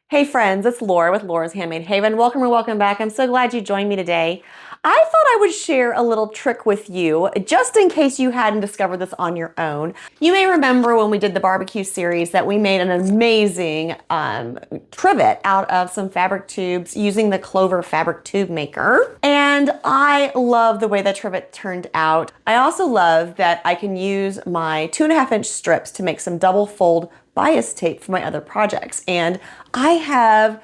Hey friends, it's Laura with Laura's Handmade Haven. Welcome and welcome back. I'm so glad you joined me today. I thought I would share a little trick with you, just in case you hadn't discovered this on your own. You may remember when we did the barbecue series that we made an amazing trivet out of some fabric tubes using the Clover Fabric Tube Maker. And I love the way that trivet turned out. I also love that I can use my 2.5-inch strips to make some double fold bias tape for my other projects. And I have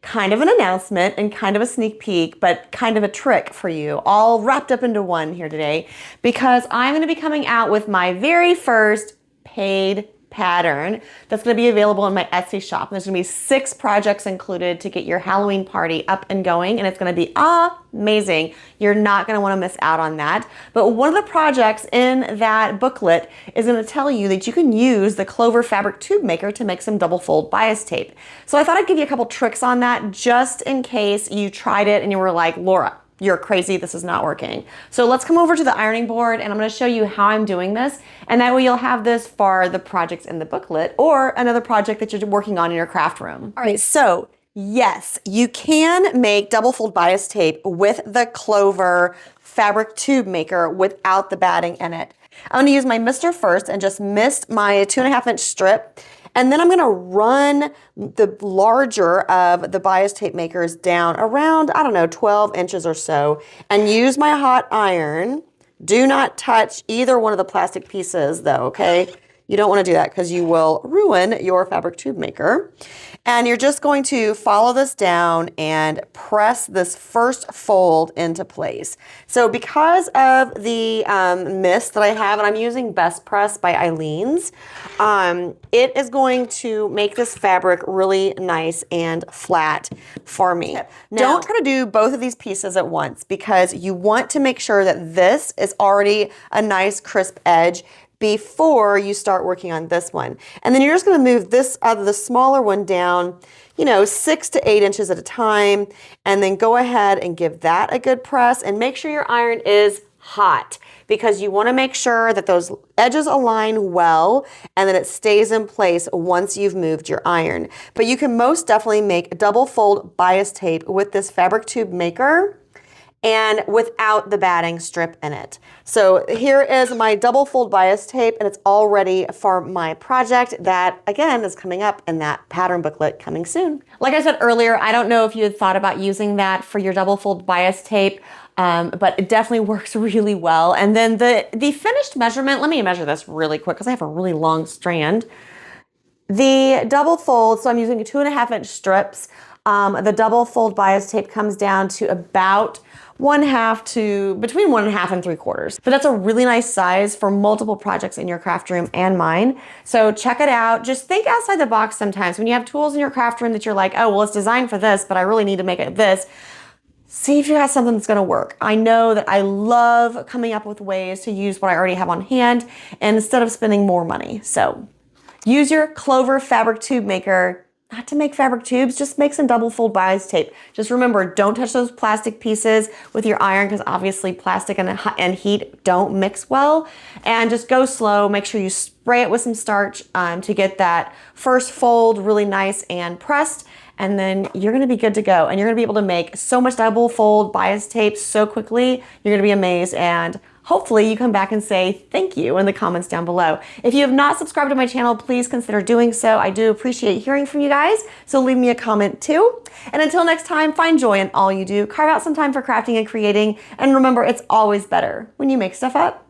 kind of an announcement and kind of a sneak peek, but kind of a trick for you, all wrapped up into one here today, because I'm going to be coming out with my very first paid pattern that's going to be available in my Etsy shop. There's going to be 6 projects included to get your Halloween party up and going, and it's going to be amazing. You're not going to want to miss out on that. But one of the projects in that booklet is going to tell you that you can use the Clover Fabric Tube Maker to make some double fold bias tape. So I thought I'd give you a couple tricks on that just in case you tried it and you were like, Laura, you're crazy, this is not working. So let's come over to the ironing board and I'm going to show you how I'm doing this, and that way you'll have this for the projects in the booklet or another project that you're working on in your craft room. All right, so yes, you can make double fold bias tape with the Clover Fabric Tube Maker without the batting in it. I'm going to use my mister first and just mist my 2.5-inch strip. And then I'm going to run the larger of the bias tape makers down around, I don't know, 12 inches or so, and use my hot iron. Do not touch either one of the plastic pieces though, okay? You don't want to do that because you will ruin your fabric tube maker. And you're just going to follow this down and press this first fold into place. So because of the mist that I have, and I'm using Best Press by Eileen's, it is going to make this fabric really nice and flat for me. Now, don't try to do both of these pieces at once because you want to make sure that this is already a nice crisp edge before you start working on this one. And then you're just going to move this the smaller one down, 6 to 8 inches at a time, and then go ahead and give that a good press and make sure your iron is hot, because you want to make sure that those edges align well and that it stays in place once you've moved your iron. But you can most definitely make double fold bias tape with this fabric tube maker and without the batting strip in it. So here is my double fold bias tape, and it's all ready for my project that, again, is coming up in that pattern booklet coming soon. Like I said earlier, I don't know if you had thought about using that for your double fold bias tape, but it definitely works really well. And then the finished measurement, let me measure this really quick because I have a really long strand. The double fold, so I'm using 2.5-inch strips. The double fold bias tape comes down to about between 1.5 and 3/4. But that's a really nice size for multiple projects in your craft room and mine. So check it out. Just think outside the box sometimes. When you have tools in your craft room that you're like, oh, well, it's designed for this, but I really need to make it this. See if you got something that's going to work. I know that I love coming up with ways to use what I already have on hand and instead of spending more money. So use your Clover Fabric Tube Maker. Not to make fabric tubes, just make some double fold bias tape. Just remember, don't touch those plastic pieces with your iron because obviously plastic and heat don't mix well. And just go slow. Make sure you spray it with some starch to get that first fold really nice and pressed. And then you're going to be good to go. And you're going to be able to make so much double fold bias tape so quickly. You're going to be amazed, and hopefully you come back and say thank you in the comments down below. If you have not subscribed to my channel, please consider doing so. I do appreciate hearing from you guys, so leave me a comment too. And until next time, find joy in all you do. Carve out some time for crafting and creating. And remember, it's always better when you make stuff up.